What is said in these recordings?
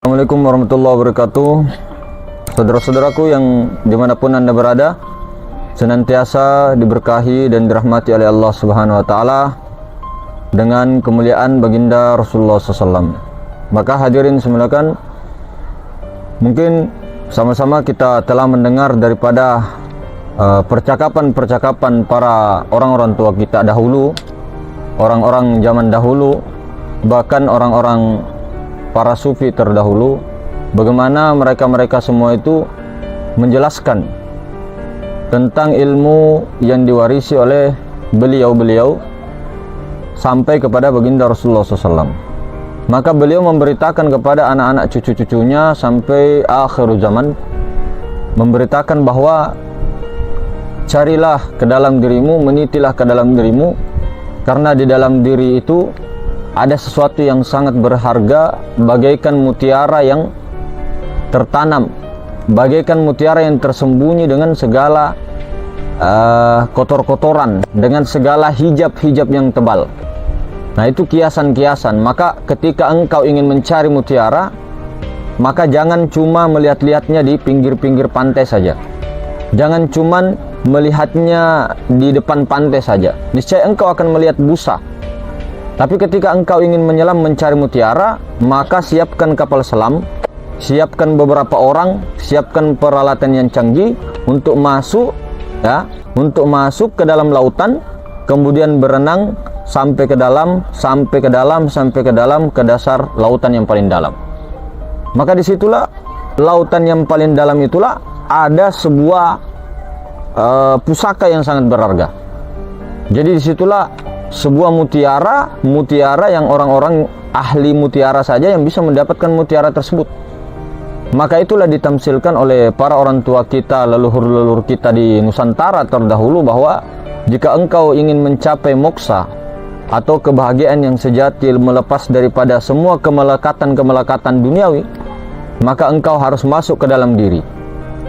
Assalamualaikum warahmatullahi wabarakatuh. Saudara-saudaraku yang dimanapun anda berada, senantiasa diberkahi dan dirahmati oleh Allah Subhanahu Wa Taala dengan kemuliaan baginda Rasulullah SAW. Maka hadirin semuanya, mungkin sama-sama kita telah mendengar daripada percakapan-percakapan para orang-orang tua kita dahulu, orang-orang zaman dahulu, bahkan orang-orang para sufi terdahulu, bagaimana mereka semua itu menjelaskan tentang ilmu yang diwarisi oleh beliau-beliau sampai kepada baginda Rasulullah SAW. Maka beliau memberitakan kepada anak-anak cucu-cucunya sampai akhir zaman, memberitakan bahwa carilah ke dalam dirimu, menitilah ke dalam dirimu, karena di dalam diri itu ada sesuatu yang sangat berharga, bagaikan mutiara yang tertanam, bagaikan mutiara yang tersembunyi dengan segala kotor-kotoran, dengan segala hijab-hijab yang tebal. Nah, itu kiasan-kiasan. Maka ketika engkau ingin mencari mutiara, maka jangan cuma melihat-lihatnya di pinggir-pinggir pantai saja, jangan cuma melihatnya di depan pantai saja, niscaya engkau akan melihat busa. Tapi ketika engkau ingin menyelam mencari mutiara, maka siapkan kapal selam, siapkan beberapa orang, siapkan peralatan yang canggih untuk masuk, ya, untuk masuk ke dalam lautan, kemudian berenang sampai ke dalam, ke dasar lautan yang paling dalam. Maka disitulah lautan yang paling dalam itulah ada sebuah pusaka yang sangat berharga. Jadi disitulah sebuah mutiara yang orang-orang ahli mutiara saja yang bisa mendapatkan mutiara tersebut. Maka itulah ditamsilkan oleh para orang tua kita, leluhur-leluhur kita di Nusantara terdahulu, bahwa jika engkau ingin mencapai moksa atau kebahagiaan yang sejati, melepas daripada semua kemelekatan duniawi, maka engkau harus masuk ke dalam diri,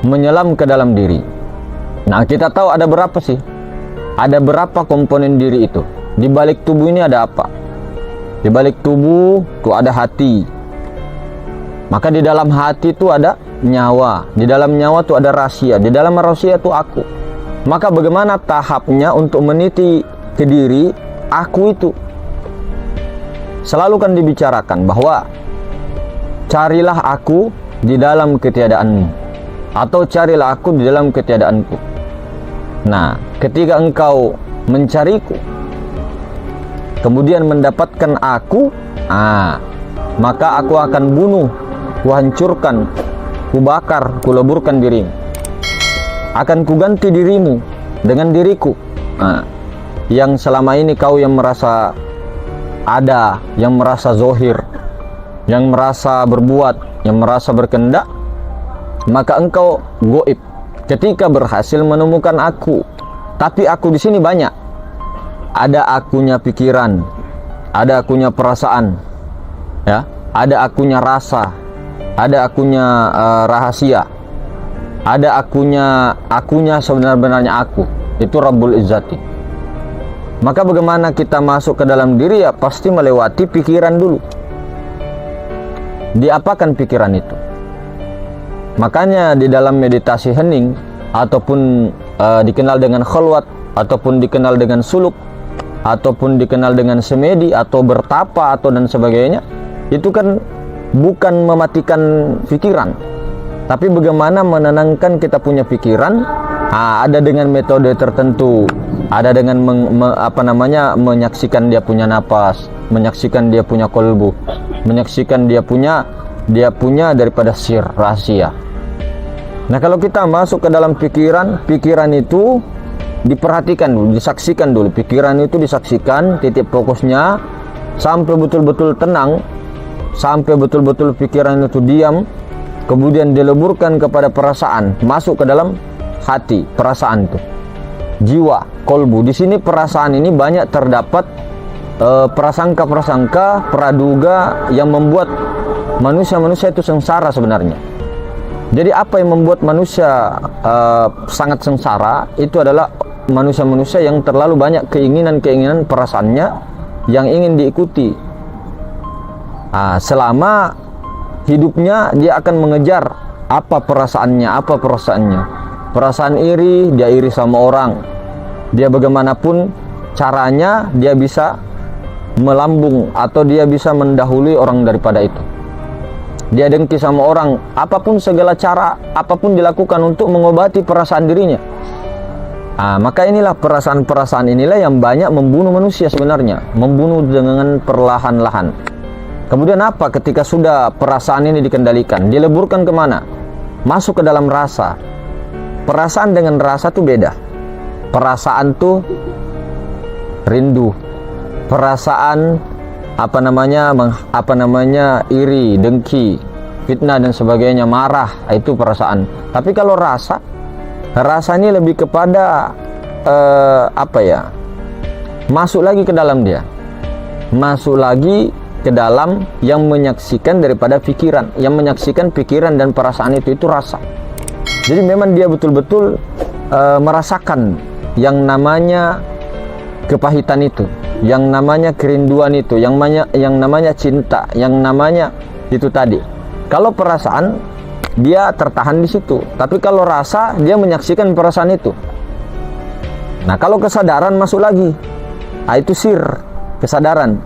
menyelam ke dalam diri. Nah, kita tahu ada berapa sih? Ada berapa komponen diri itu? Di balik tubuh ini ada apa? Di balik tubuh itu ada hati. Maka di dalam hati itu ada nyawa. Di dalam nyawa itu ada rahasia. Di dalam rahasia itu aku. Maka bagaimana tahapnya untuk meniti ke diri aku itu? Selalu kan dibicarakan bahwa carilah aku di dalam ketiadaanmu, atau carilah aku di dalam ketiadaanku. Nah, ketika engkau mencariku, kemudian mendapatkan aku, maka aku akan bunuh, kuhancurkan, kubakar, kuleburkan dirimu. Akan kuganti dirimu dengan diriku. Yang selama ini kau yang merasa ada, yang merasa zohir, yang merasa berbuat, yang merasa berkendak, maka engkau goib ketika berhasil menemukan aku. Tapi aku di sini banyak. Ada akunya pikiran, ada akunya perasaan, ya, ada akunya rasa, ada akunya rahasia, ada akunya sebenarnya aku. Itu Rabbul Izzati. Maka bagaimana kita masuk ke dalam diri, ya pasti melewati pikiran dulu. Diapakan pikiran itu? Makanya di dalam meditasi hening, ataupun dikenal dengan khalwat, ataupun dikenal dengan suluk, ataupun dikenal dengan semedi, atau bertapa, atau dan sebagainya, itu kan bukan mematikan pikiran, tapi bagaimana menenangkan kita punya pikiran. Ada dengan metode tertentu, ada dengan menyaksikan dia punya napas, menyaksikan dia punya kolbu, menyaksikan dia punya daripada sir, rahasia. Nah, kalau kita masuk ke dalam pikiran itu diperhatikan dulu, disaksikan dulu. Pikiran itu disaksikan, titik fokusnya sampai betul-betul tenang, sampai betul-betul pikiran itu diam, kemudian dileburkan kepada perasaan, masuk ke dalam hati, perasaan itu, jiwa, kolbu. Di sini perasaan ini banyak terdapat prasangka-prasangka, praduga yang membuat manusia itu sengsara sebenarnya. Jadi apa yang membuat manusia sangat sengsara itu adalah manusia-manusia yang terlalu banyak keinginan-keinginan perasaannya yang ingin diikuti. Selama hidupnya dia akan mengejar apa perasaannya. Perasaan iri, dia iri sama orang. Dia bagaimanapun caranya dia bisa melambung atau dia bisa mendahului orang daripada itu. Dia dengki sama orang, apapun segala cara, apapun dilakukan untuk mengobati perasaan dirinya. Maka inilah perasaan-perasaan inilah yang banyak membunuh manusia sebenarnya, membunuh dengan perlahan-lahan. Kemudian apa ketika sudah perasaan ini dikendalikan? Dileburkan kemana? Masuk ke dalam rasa. Perasaan dengan rasa tuh beda. Perasaan tuh rindu. Perasaan iri, dengki, fitnah dan sebagainya, marah, itu perasaan. Tapi kalau rasa ini lebih kepada masuk lagi ke dalam dia. Masuk lagi ke dalam yang menyaksikan daripada pikiran, yang menyaksikan pikiran dan perasaan itu rasa. Jadi memang dia betul-betul merasakan yang namanya kepahitan itu, yang namanya kerinduan itu, yang namanya cinta, yang namanya itu tadi. Kalau perasaan dia tertahan di situ, tapi kalau rasa dia menyaksikan perasaan itu. Nah, kalau kesadaran masuk lagi, itu kesadaran.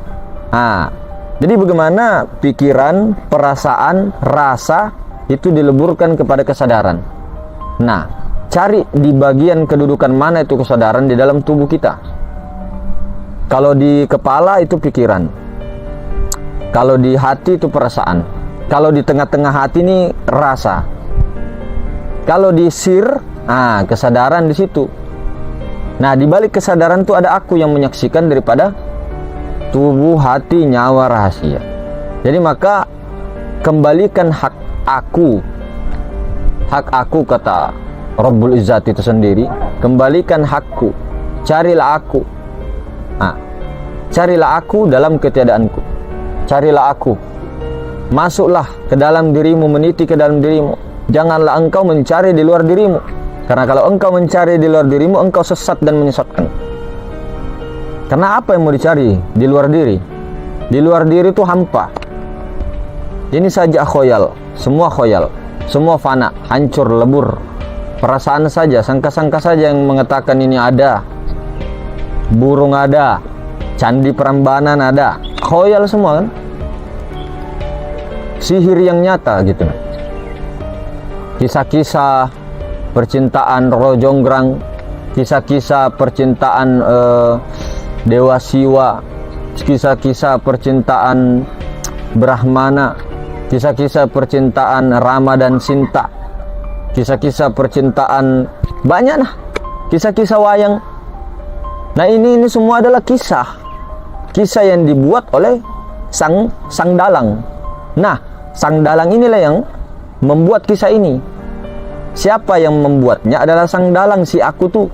Jadi bagaimana pikiran, perasaan, rasa itu dileburkan kepada kesadaran. Nah, cari di bagian kedudukan mana itu kesadaran di dalam tubuh kita. Kalau di kepala itu pikiran, kalau di hati itu perasaan, kalau di tengah-tengah hati ini rasa, kalau di kesadaran di situ. Nah, di balik kesadaran itu ada aku yang menyaksikan daripada tubuh, hati, nyawa, rahasia. Jadi maka kembalikan hak aku kata Rabbul Izzat itu sendiri, kembalikan hakku, carilah aku. Carilah aku dalam ketiadaanku, carilah aku, masuklah ke dalam dirimu, meniti ke dalam dirimu. Janganlah engkau mencari di luar dirimu, karena kalau engkau mencari di luar dirimu, engkau sesat dan menyesatkan. Karena apa yang mau dicari di luar diri? Di luar diri itu hampa. Ini saja khoyal, semua fana, hancur, lebur. Perasaan saja, sangka-sangka saja yang mengatakan ini ada. Burung ada, candi Prambanan ada, khoyal semua kan? Sihir yang nyata gitu. Kisah-kisah percintaan Rojonggrang, kisah-kisah percintaan Dewa Siwa, kisah-kisah percintaan Brahmana, kisah-kisah percintaan Rama dan Sinta, kisah-kisah percintaan banyak lah, kisah-kisah wayang. Nah, ini semua adalah kisah yang dibuat oleh sang dalang. Nah, sang dalang inilah yang membuat kisah ini. Siapa yang membuatnya adalah sang dalang, si aku tuh.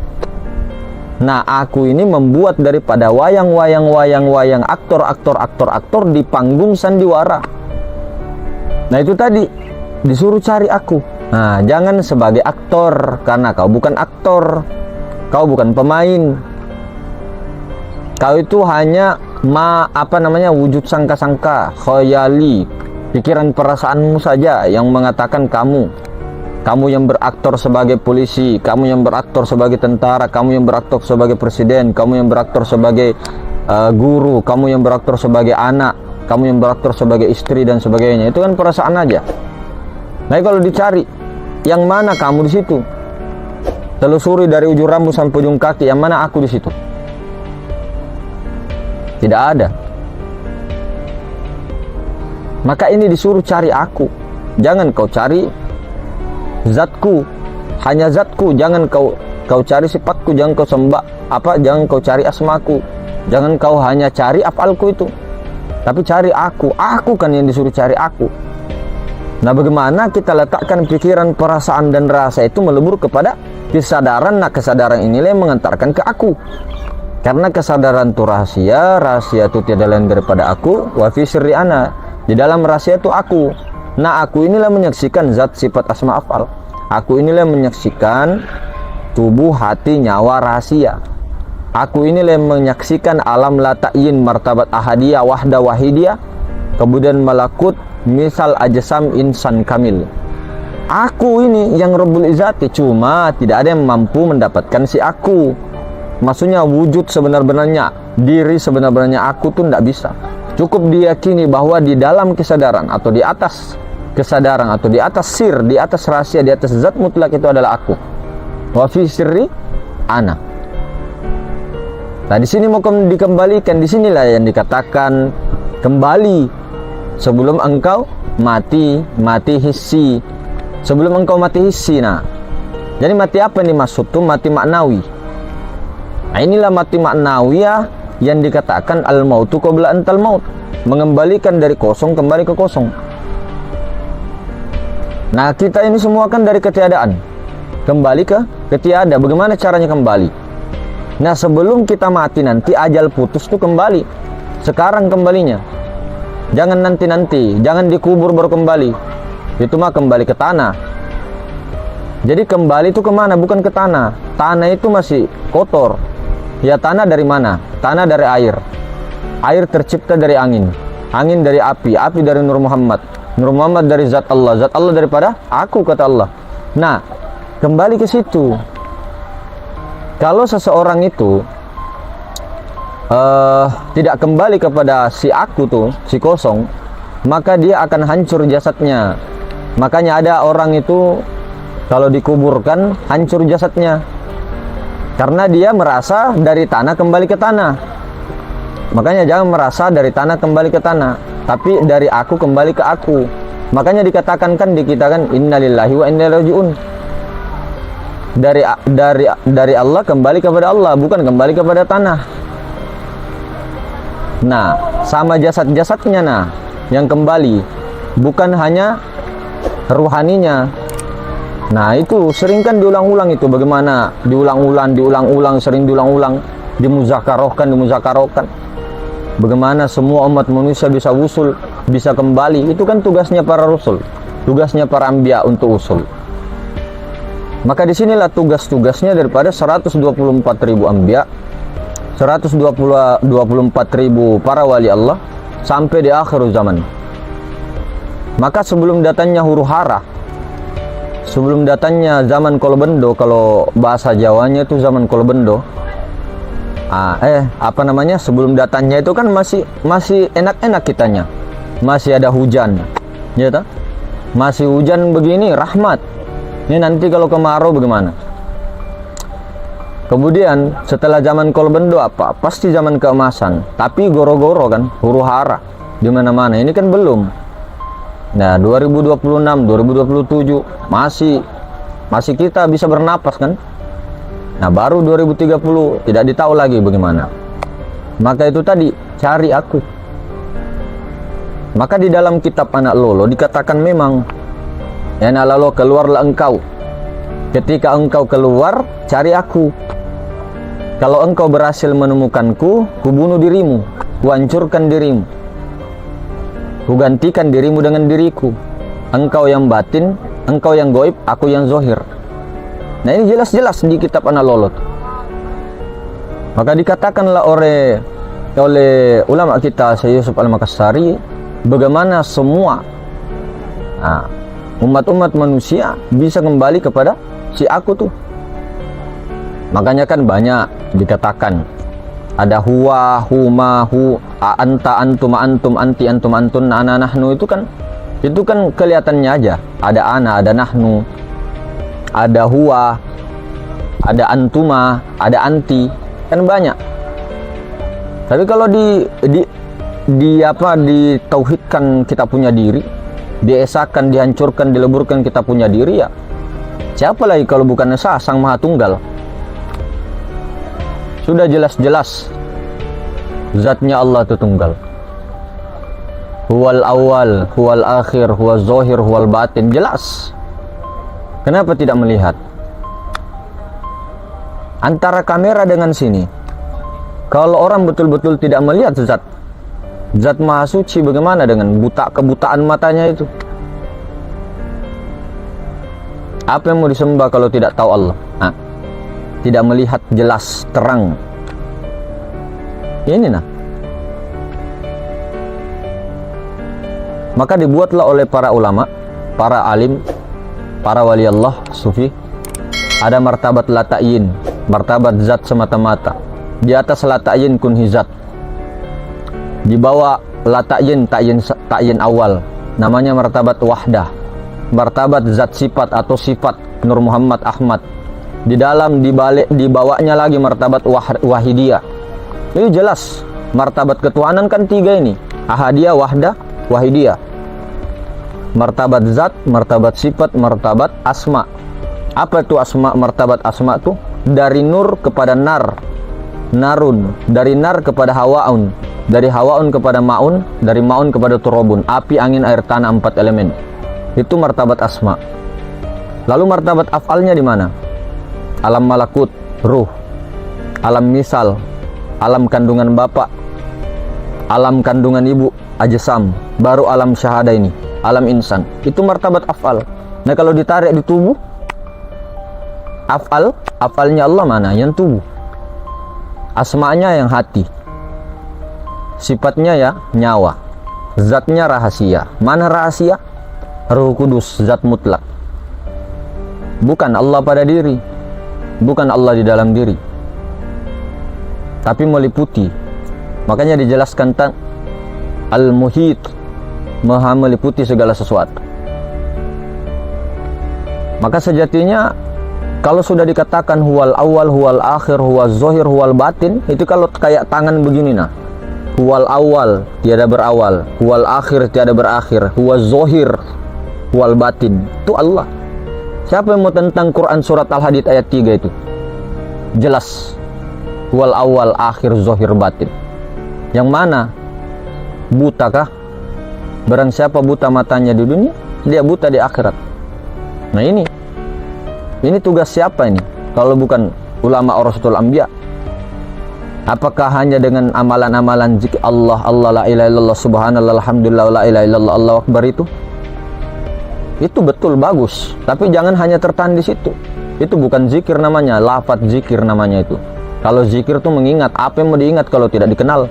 Nah, aku ini membuat daripada wayang, aktor di panggung sandiwara. Nah, itu tadi disuruh cari aku. Nah, jangan sebagai aktor, karena kau bukan aktor, kau bukan pemain. Kau itu hanya wujud sangka-sangka, khoyali, pikiran perasaanmu saja yang mengatakan kamu yang beraktor sebagai polisi, kamu yang beraktor sebagai tentara, kamu yang beraktor sebagai presiden, kamu yang beraktor sebagai guru, kamu yang beraktor sebagai anak, kamu yang beraktor sebagai istri dan sebagainya. Itu kan perasaan aja. Nah, kalau dicari yang mana kamu di situ, telusuri dari ujung rambut sampai ujung kaki, yang mana aku di situ? Tidak ada. Maka ini disuruh cari aku. Jangan kau cari zatku, hanya zatku. Jangan kau cari sifatku, jangan kau sembah jangan kau cari asmaku, jangan kau hanya cari afalku itu, tapi cari aku kan yang disuruh cari aku. Nah, bagaimana kita letakkan pikiran, perasaan dan rasa itu melebur kepada kesadaran. Nah, kesadaran inilah yang mengantarkan ke aku, karena kesadaran itu rahasia itu tiada lain daripada aku. Wa fi sirri ana, di dalam rahasia itu aku. Nah, aku inilah menyaksikan zat, sifat, asma, afal. Aku inilah menyaksikan tubuh, hati, nyawa, rahasia. Aku inilah menyaksikan alam la ta'yin, martabat ahadiyah, wahda, wahidiyah, kemudian malakut, misal ajsam insan kamil. Aku ini yang Rabbul Izzati, cuma tidak ada yang mampu mendapatkan si aku. Maksudnya wujud sebenar-benarnya, diri sebenar-benarnya aku tuh tidak bisa. Cukup diyakini bahwa di dalam kesadaran atau di atas kesadaran atau di atas sir, di atas rahasia, di atas zat mutlak itu adalah aku. Wa fi sirri ana. Nah, di sini mau dikembalikan, di sinilah yang dikatakan kembali sebelum engkau mati hissi. Sebelum engkau mati hissi. Nah, jadi mati apa nih maksud tuh? Mati maknawi. Nah, inilah mati maknawiyah yang dikatakan al-mautu qabla antal maut, mengembalikan dari kosong kembali ke kosong. Nah, kita ini semua kan dari ketiadaan kembali ke ketiada. Bagaimana caranya kembali? Nah, sebelum kita mati nanti ajal putus tuh kembali. Sekarang kembalinya. Jangan nanti-nanti, jangan dikubur baru kembali. Itu mah kembali ke tanah. Jadi kembali itu kemana? Bukan ke tanah. Tanah itu masih kotor. Ya, tanah dari mana? Tanah dari air. Air tercipta dari angin. Angin dari api. Api dari Nur Muhammad. Nur Muhammad dari zat Allah. Zat Allah daripada aku, kata Allah. Nah, kembali ke situ. Kalau seseorang itu tidak kembali kepada si aku tuh, si kosong, maka dia akan hancur jasadnya. Makanya ada orang itu kalau dikuburkan hancur jasadnya, karena dia merasa dari tanah kembali ke tanah. Makanya jangan merasa dari tanah kembali ke tanah, tapi dari aku kembali ke aku. Makanya dikatakan kan di kita kan innalillahi wa inna ilaihi rajiun. Dari Allah kembali kepada Allah, bukan kembali kepada tanah. Nah, sama jasad-jasadnya nah yang kembali, bukan hanya ruhaninya. Nah, itu sering kan diulang-ulang itu. Bagaimana diulang-ulang, sering diulang-ulang, dimuzakarohkan. Bagaimana semua umat manusia bisa usul, bisa kembali. Itu kan tugasnya para rasul, tugasnya para anbiya untuk usul. Maka disinilah tugas-tugasnya daripada 124.000 anbiya, 124.000 para wali Allah sampai di akhir zaman. Maka sebelum datangnya huru hara, sebelum datangnya zaman kolbendo, kalau bahasa Jawanya itu zaman kolbendo. Sebelum datangnya itu kan masih enak-enak kitanya, masih ada hujan, ya tak? Masih hujan begini rahmat. Ini nanti kalau kemarau bagaimana? Kemudian setelah zaman kolbendo apa? Pasti zaman keemasan. Tapi goro-goro kan, huru hara di mana-mana. Ini kan belum. Nah, 2026, 2027 masih kita bisa bernapas kan? Nah, baru 2030 tidak ditahu lagi bagaimana. Maka itu tadi cari aku. Maka di dalam kitab Anak Lolo dikatakan memang ya anak lolo, keluarlah engkau. Ketika engkau keluar, cari aku. Kalau engkau berhasil menemukanku, kubunuh dirimu, kuhancurkan dirimu, kugantikan dirimu dengan diriku. Engkau yang batin, engkau yang goib, aku yang zohir. Nah, ini jelas-jelas di kitab Anak Lolo. Maka dikatakanlah oleh ulama kita Syekh Yusuf Al-Makassari, bagaimana semua umat-umat manusia bisa kembali kepada si aku tuh. Makanya kan banyak dikatakan ada huwa, huma, hu, anta, antum, antum, anti, antum, antun, ana, nahnu. Itu kan kelihatannya aja. Ada ana, ada nahnu, ada huwa, ada antuma, ada anti, kan banyak. Tapi kalau ditauhidkan kita punya diri, diesakan, dihancurkan, dileburkan kita punya diri, ya siapa lagi kalau bukan Esa, Sang Maha Tunggal. Sudah jelas-jelas zatnya Allah itu tunggal. Huwal awal, huwal akhir, huwal zohir, huwal batin. Jelas. Kenapa tidak melihat? Antara kamera dengan sini, kalau orang betul-betul tidak melihat Zat Maha Suci, bagaimana dengan kebutaan matanya itu? Apa yang mau disembah kalau tidak tahu Allah? Tidak melihat jelas, terang. Ini nah. Maka dibuatlah oleh para ulama, para alim, para wali Allah, sufi, ada martabat la ta'yin, martabat zat semata-mata. Di atas la ta'yin kunhi zat. Di bawah la ta'yin, ta'yin awal, namanya martabat wahdah, martabat zat sifat atau sifat Nur Muhammad Ahmad. Di dalam dibawanya lagi martabat wahidiyah. Ini jelas martabat ketuhanan kan tiga ini, ahadiyah, wahdah, wahidiyah. Martabat zat, martabat sifat, martabat asma. Apa itu asma? Martabat asma itu dari nur kepada nar, narun, dari nar kepada hawaun, dari hawaun kepada maun, dari maun kepada turabun, api, angin, air, tanah, 4 elemen. Itu martabat asma. Lalu martabat af'alnya di mana? Alam malakut, ruh, alam misal, alam kandungan bapak, alam kandungan ibu, ajsam, baru alam syahada ini, alam insan. Itu martabat af'al. Nah, kalau ditarik di tubuh, af'alnya Allah mana? Yang tubuh. Asma'nya yang hati. Sifatnya ya nyawa. Zatnya rahasia. Mana rahasia? Ruh Kudus, zat mutlak. Bukan Allah pada diri, bukan Allah di dalam diri, tapi meliputi. Makanya dijelaskan al-muhit, maha meliputi segala sesuatu. Maka sejatinya kalau sudah dikatakan huwal awal, huwal akhir, huwal zohir, huwal batin, itu kalau kayak tangan begini nah. Huwal awal, tiada berawal, huwal akhir, tiada berakhir, huwal zohir, huwal batin, itu Allah. Siapa yang mau tentang Quran surat Al-Hadid ayat 3 itu? Jelas. Wal awal, akhir, zohir, batin. Yang mana? Buta kah? Barang siapa buta matanya di dunia, dia buta di akhirat. Nah ini tugas siapa ini? Kalau bukan ulama Rasul Anbiya. Apakah hanya dengan amalan-amalan zikir Allah, Allah, la ilaha illallah, subhanallah, alhamdulillah, la ilaha illallah, Allahu akbar itu betul bagus, tapi jangan hanya tertahan di situ. Itu bukan zikir namanya, lafaz zikir namanya itu. Kalau zikir itu mengingat, apa yang mau diingat kalau tidak dikenal?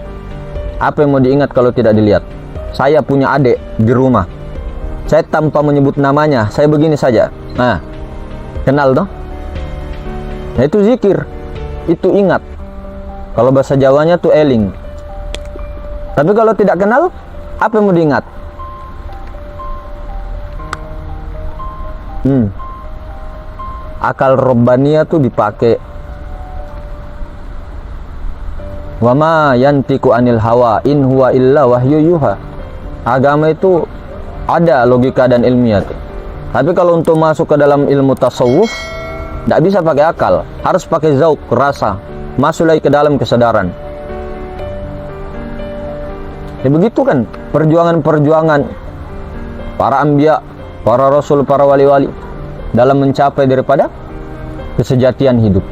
Apa yang mau diingat kalau tidak dilihat? Saya punya adik di rumah, saya tanpa menyebut namanya, saya begini saja, nah kenal dong. Nah itu zikir, itu ingat. Kalau bahasa Jawanya tuh eling. Tapi kalau tidak kenal, apa yang mau diingat? Akal robbaniyah tuh dipakai. Wa ma yantiqu anil hawa in huwa illa wahyu yuha. Agama itu ada logika dan ilmiah tuh. Tapi kalau untuk masuk ke dalam ilmu tasawuf, tidak bisa pakai akal, harus pakai zauq, rasa, masuk lagi ke dalam kesadaran. Ya begitu kan perjuangan-perjuangan para anbiya, para rasul, para wali-wali dalam mencapai daripada kesejatian hidup.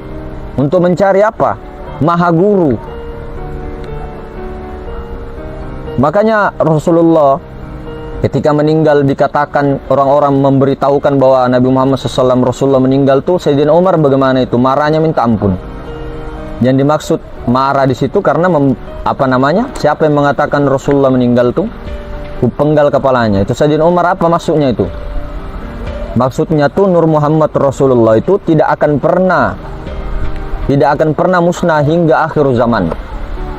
Untuk mencari apa? Maha guru. Makanya Rasulullah ketika meninggal dikatakan orang-orang memberitahukan bahwa Nabi Muhammad SAW Rasulullah meninggal tuh, Sayyidina Umar bagaimana itu? Marahnya minta ampun. Yang dimaksud marah di situ karena siapa yang mengatakan Rasulullah meninggal tuh? Penggal kepalanya. Itu Sayyidina Umar apa maksudnya itu? Maksudnya tuh Nur Muhammad Rasulullah itu tidak akan pernah musnah hingga akhir zaman.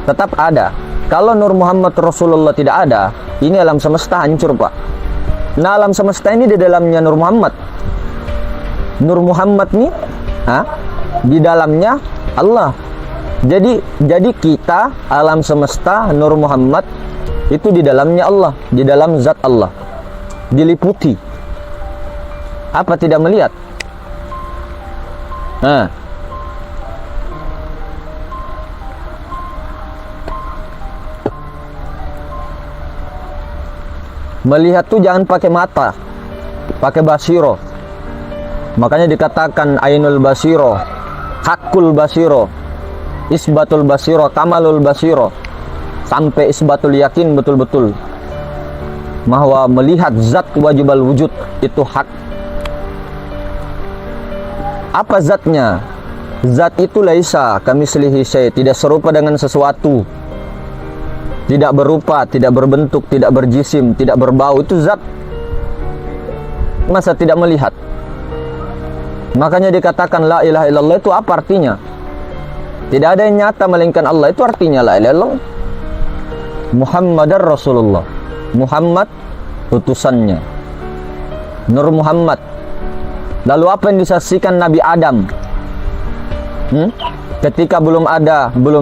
Tetap ada. Kalau Nur Muhammad Rasulullah tidak ada, ini alam semesta hancur, Pak. Nah, alam semesta ini di dalamnya Nur Muhammad. Nur Muhammad nih, di dalamnya Allah. Jadi kita alam semesta Nur Muhammad itu di dalamnya Allah, di dalam zat Allah. Diliputi. Apa tidak melihat? Nah, melihat tuh jangan pakai mata, pakai basiro. Makanya dikatakan ainul basiro, hakul basiro, isbatul basiro, kamalul basiro, sampai isbatul yakin betul-betul bahwa melihat zat wajibal wujud itu hak. Apa zatnya? Zat itu laisa kamitslihi syai', tidak serupa dengan sesuatu. tidak berupa, tidak berbentuk, tidak berjisim, tidak berbau, itu zat. Masa tidak melihat? Makanya dikatakan la ilaha illallah itu apa artinya? Tidak ada yang nyata melainkan Allah, itu artinya la ilaha illallah. Muhammadar Rasulullah, Muhammad utusannya, Nur Muhammad. Lalu apa yang disaksikan Nabi Adam? Ketika belum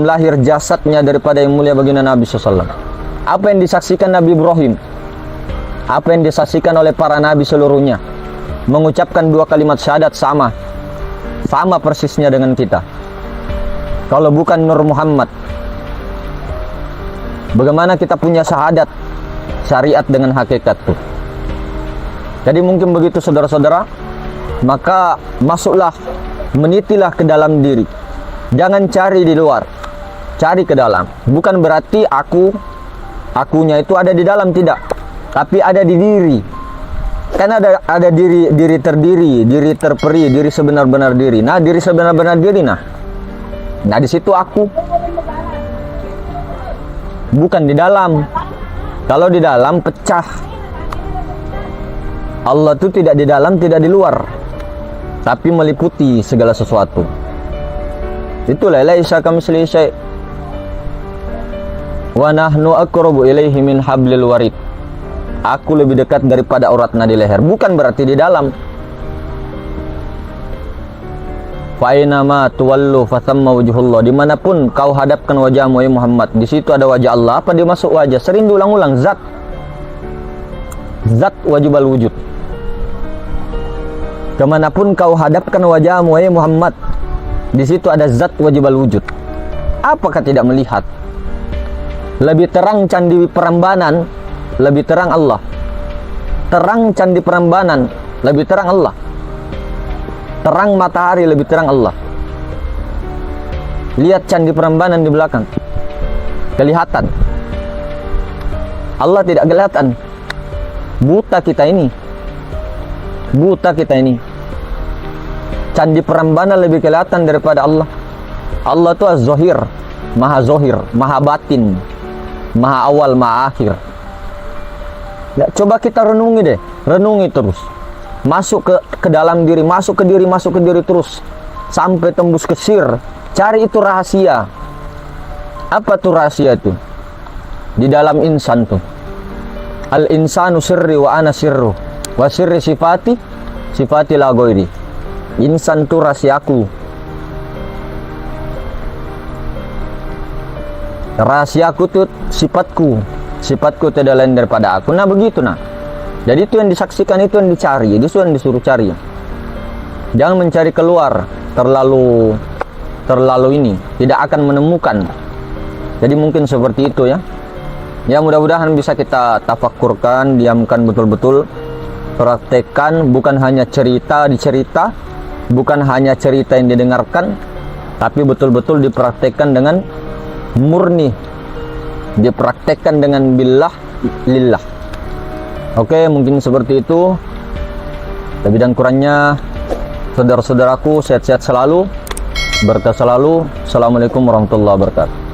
lahir jasadnya daripada yang mulia baginda Nabi SAW. Apa yang disaksikan Nabi Ibrahim? Apa yang disaksikan oleh para nabi seluruhnya? Mengucapkan dua kalimat syahadat sama persisnya dengan kita. Kalau bukan Nur Muhammad, bagaimana kita punya syahadat, syariat dengan hakikat tuh? Jadi mungkin begitu saudara-saudara. Maka masuklah, menitilah ke dalam diri. Jangan cari di luar, cari ke dalam. Bukan berarti akunya itu ada di dalam, tidak, tapi ada di diri. Kan ada diri terdiri, diri terperi, diri sebenar-benar diri. Nah, diri sebenar-benar diri, nah di situ aku. Bukan di dalam. Kalau di dalam pecah. Allah itu tidak di dalam, tidak di luar, tapi meliputi segala sesuatu. Itulah laisa kamitslihi syai'. Wa nahnu aqrabu ilaihi min hablil warid. Aku lebih dekat daripada urat nadi leher. Bukan berarti di dalam. Fa aina ma tuwallu fa thamma wajhullah. Dimanapun kau hadapkan wajahmu ya Muhammad, di situ ada wajah Allah. Apa dia masuk wajah? Sering diulang-ulang, zat wajibal wujud. Kemanapun kau hadapkan wajahmu ya Muhammad, di situ ada zat wajibal wujud. Apakah tidak melihat? Lebih terang candi Prambanan, lebih terang Allah. Terang candi Prambanan, lebih terang Allah. Terang matahari, lebih terang Allah. Lihat candi Prambanan di belakang, kelihatan. Allah tidak kelihatan. Buta kita ini. Candi Prambanan lebih kelihatan daripada Allah. Allah itu az-zahir, maha zahir, maha batin, maha awal, maha akhir. Ya, coba kita renungi terus. Masuk ke dalam diri, masuk ke diri terus sampai tembus ke sir. Cari itu rahasia. Apa tuh rahasia itu? Di dalam insan tuh. Al insanu sirri wa ana sirru. Wa sirri sifati la ghairi. Insan itu rahasiaku. Rahasiaku itu sifatku tidak lain daripada aku. Nah begitu nah. Jadi itu yang disaksikan, itu yang dicari, itu yang disuruh cari. Jangan mencari keluar terlalu ini, tidak akan menemukan. Jadi mungkin seperti itu ya. Ya mudah-mudahan bisa kita tafakkurkan, diamkan betul-betul, praktekkan, bukan hanya dicerita, bukan hanya cerita yang didengarkan, tapi betul-betul dipraktekkan dengan murni, dipraktekkan dengan billah lillah. Oke, mungkin seperti itu. Lebih dan kurangnya, saudara-saudaraku, sehat-sehat selalu, berkah selalu. Assalamualaikum warahmatullahi wabarakatuh.